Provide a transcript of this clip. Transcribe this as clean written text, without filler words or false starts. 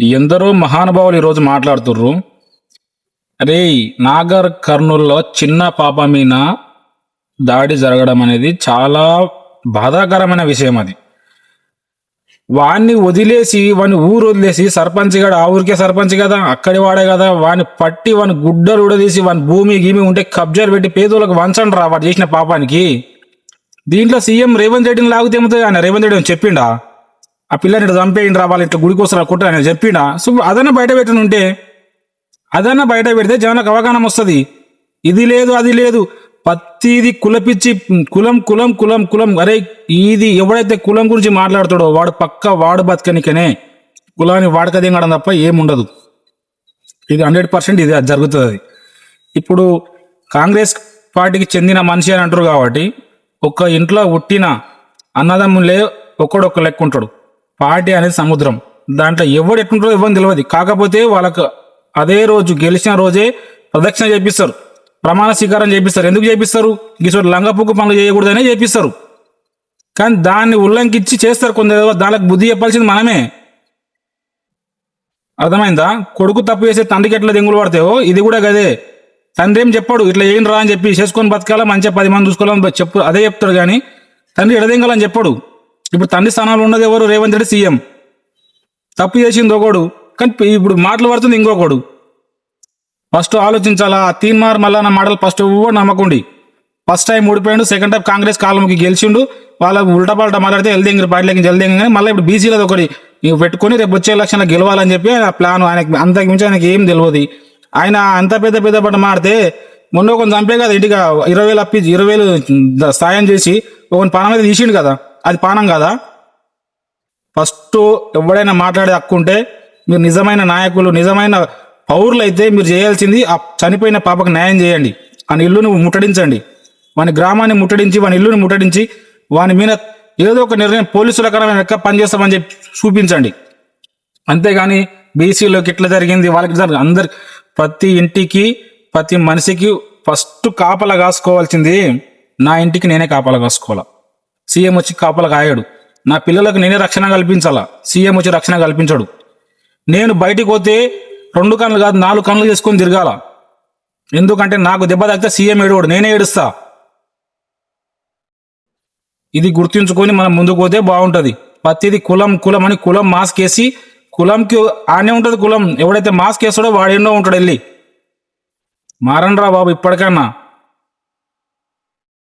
ఎందరో మహానుభావులు ఈరోజు మాట్లాడుతుర్రు. అరే, నాగర్ కర్నూల్లో చిన్న పాప మీద దాడి జరగడం అనేది చాలా బాధాకరమైన విషయం. అది వాణ్ణి వదిలేసి వాని ఊరు వదిలేసి సర్పంచ్ గడ ఆ ఊరికే సర్పంచ్ కదా, అక్కడి వాడే కదా, వాని పట్టి వాని గుడ్డలు ఉడదీసి వాని భూమి గీమి ఉంటే కబ్జాలు పెట్టి పేదోళ్ళకి వంచండి రా వాడు చేసిన పాపానికి. దీంట్లో సీఎం రేవంత్ రెడ్డిని లాగితే ఏమవుతుంది? ఆయన రేవంత్ రెడ్డి అని చెప్పిండా ఆ పిల్లని ఇట్లా చంపేయండి రా వాళ్ళు ఇట్లా గుడికోసరా కుట్ర ఆయన చెప్పిండా? సో అదన్నా బయట పెట్టనుంటే, అదన్నా బయట పెడితే జనాలకు అవగాహన వస్తుంది. ఇది లేదు అది లేదు, ప్రతిది కులపిచ్చి కులం కులం కులం కులం. అరే, ఇది ఎవడైతే కులం గురించి మాట్లాడుతాడో వాడు పక్క వాడు బతకనికనే కులాన్ని వాడక దిగడం తప్ప ఏముండదు. ఇది 100% ఇది జరుగుతుంది. అది ఇప్పుడు కాంగ్రెస్ పార్టీకి చెందిన మనిషి అని అంటారు కాబట్టి ఒక ఇంట్లో పుట్టిన అన్నదమ్ములే ఒక్కడొక్క లెక్క ఉంటాడు. పార్టీ అనేది సముద్రం, దాంట్లో ఎవడు ఎట్లుంటారో ఇవ్వని తెలియదు. కాకపోతే వాళ్ళకు అదే రోజు గెలిచిన రోజే ప్రదక్షిణ చేపిస్తారు, ప్రమాణ స్వీకారం చేపిస్తారు. ఎందుకు చేపిస్తారు? గిసోటి లంగపుక్కు పనులు చేయకూడదనే చేపిస్తారు. కానీ దాన్ని ఉల్లంఘించి చేస్తారు కొందరు. దానికి బుద్ధి చెప్పాల్సింది మనమే. అర్థమైందా? కొడుకు తప్పు చేసే తండ్రికి ఎట్లా దెంగులు పడతాయో ఇది కూడా గదే. తండ్రి ఏం చెప్పాడు ఇట్లా ఏం రా అని చెప్పి చేసుకొని బతకాలా, మంచిగా 10 మంది చూసుకోవాలని చెప్పు, అదే చెప్తాడు. కానీ తండ్రి ఎడదెంగాలని చెప్పాడు. ఇప్పుడు తండ్రి స్థానంలో ఉన్నది ఎవరు? రేవంత్ రెడ్డి సీఎం. తప్పు చేసింది ఒకడు, కానీ ఇప్పుడు మాటలు పడుతుంది ఇంకొకడు. ఫస్ట్ ఆలోచించాలా. తీన్మార్ మళ్ళా నా మాటలు ఫస్ట్ నమ్మకండి. ఫస్ట్ టైం ఓడిపోయాడు, సెకండ్ టైం కాంగ్రెస్ కాలంకి గెలిచిండు. వాళ్ళకు ఉల్టా పల్టా మాట్లాడితే వెళ్దేంగి పార్టీలకి జల్దేంగి. కానీ మళ్ళీ ఇప్పుడు బీసీలో ఒకటి నీవు పెట్టుకుని రేపు వచ్చే ఎలక్షన్లో గెలవాలని చెప్పి ఆయన ప్లాన్. ఆయనకి అంతకు మించి ఆయనకి ఏం తెలియదు. ఆయన అంత పెద్ద పెద్ద పట్ట మాడితే మొన్న కొంచెం చంపే కదా, ఇంటికి 20,000 అప్పి 20,000 సాయం చేసి ఒక పానం మీద తీసిండు కదా, అది పానం కదా. ఫస్ట్ ఎవడైనా మాట్లాడే హక్కు ఉంటే మీరు నిజమైన నాయకులు, నిజమైన పౌరులు అయితే మీరు చేయాల్సింది ఆ చనిపోయిన పాపకు న్యాయం చేయండి. వాని ఇల్లును ముట్టడించండి, వాని గ్రామాన్ని ముట్టడించి, వాని ఇల్లుని ముట్టడించి, వాని మీద ఏదో ఒక నిర్ణయం పోలీసుల కన్నా ఎక్క పనిచేస్తామని చెప్పి చూపించండి. అంతేగాని బీసీలోకి ఇట్లా జరిగింది వాళ్ళకి అందరి ప్రతి ఇంటికి ప్రతి మనిషికి ఫస్ట్ కాపలా కాసుకోవాల్సింది నా ఇంటికి నేనే కాపలా కాసుకోవాలా. సీఎం వచ్చి కాపలా కాయడు. నా పిల్లలకు నేనే రక్షణ కల్పించాలా, సీఎం వచ్చి రక్షణ కల్పించడు. నేను బయటికి పోతే 2 కన్నులు కాదు 4 కన్నులు చేసుకొని తిరగాల. ఎందుకంటే నాకు దెబ్బ తాకితే సీఎం ఏడవడు, నేనే ఏడుస్తా. ఇది గుర్తుంచుకొని మనం ముందుకు పోతే బాగుంటుంది. ప్రతిది కులం కులం అని కులం మాస్క్ వేసి, కులంకి ఆనే ఉంటుంది కులం. ఎవడైతే మాస్క్ వేస్తాడో వాడేండో ఉంటాడు. వెళ్ళి మారండ్రా బాబు ఇప్పటికన్నా.